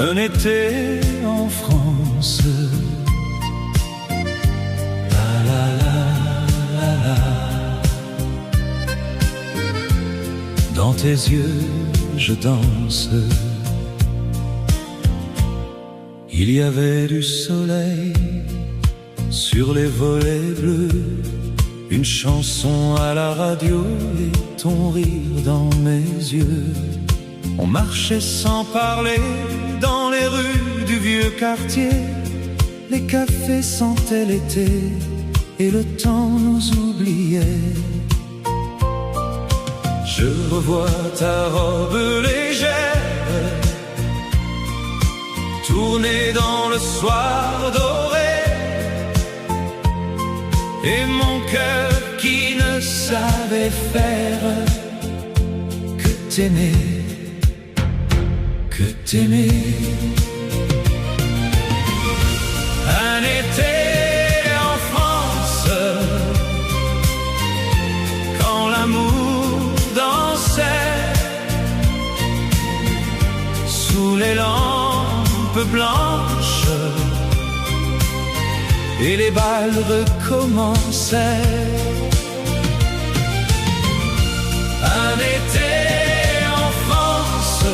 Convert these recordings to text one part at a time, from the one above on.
Un été en France. La la la la la. Dans tes yeux je danse. Il y avait du soleil sur les volets bleus, une chanson à la radio et ton rire dans mes yeux. On marchait sans parler dans les rues du vieux quartier. Les cafés sentaient l'été et le temps nous oubliait. Je revois ta robe légère tourner dans le soir doré, et mon cœur qui ne savait faire que t'aimer, que t'aimer. Un été en France, quand l'amour dansait sous les lampes blanches et les bals recommençaient. Un été en France,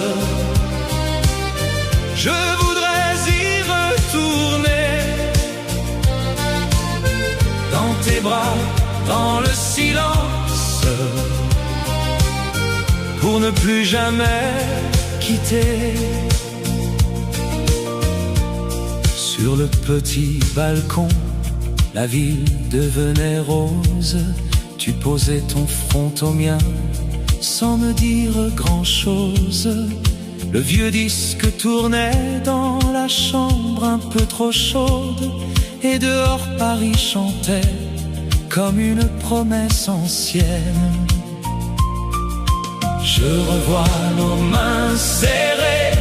je voudrais y retourner, dans tes bras, dans le silence, pour ne plus jamais quitter. Sur le petit balcon, la ville devenait rose. Tu posais ton front au mien sans me dire grand-chose. Le vieux disque tournait dans la chambre un peu trop chaude, et dehors Paris chantait comme une promesse ancienne. Je revois nos mains serrées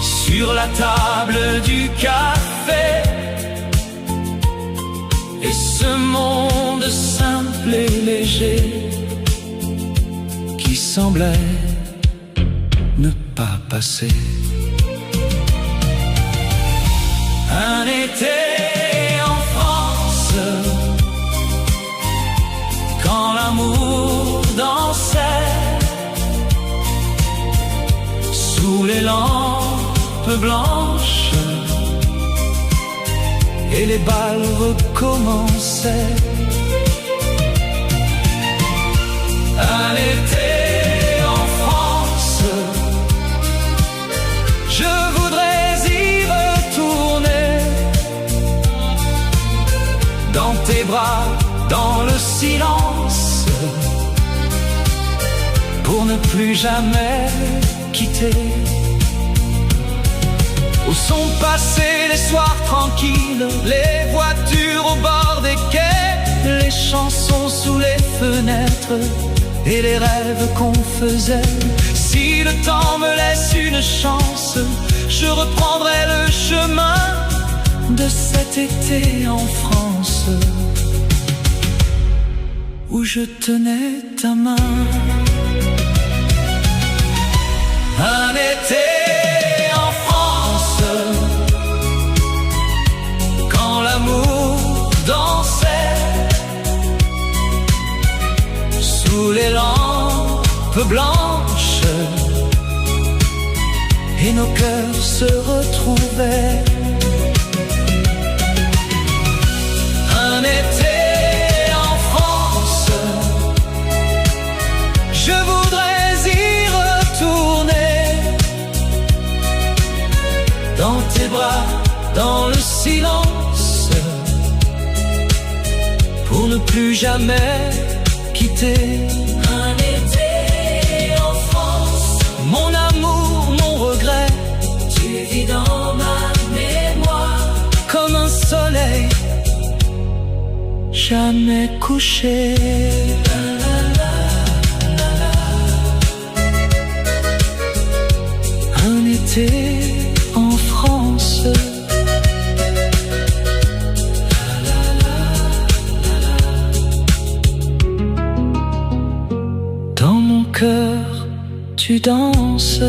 sur la table du café, et ce monde simple et léger qui semblait ne pas passer. Un été en France, quand l'amour dansait sous les lampes blanches et les bals recommençaient. Un été en France, je voudrais y retourner, dans tes bras, dans le silence, pour ne plus jamais quitter. Où sont passés les soirs tranquilles, les voitures au bord des quais, les chansons sous les fenêtres et les rêves qu'on faisait. Si le temps me laisse une chance, je reprendrai le chemin de cet été en France, où je tenais ta main. Un été en France, quand l'amour dansait sous les lampes blanches et nos cœurs se retrouvaient. Un été en France, je voudrais y retourner, dans tes bras, dans le silence, pour ne plus jamais quitter. Un été en France, mon amour, mon regret, tu vis dans ma mémoire comme un soleil jamais couché. Un été en France, dans mon cœur tu danses.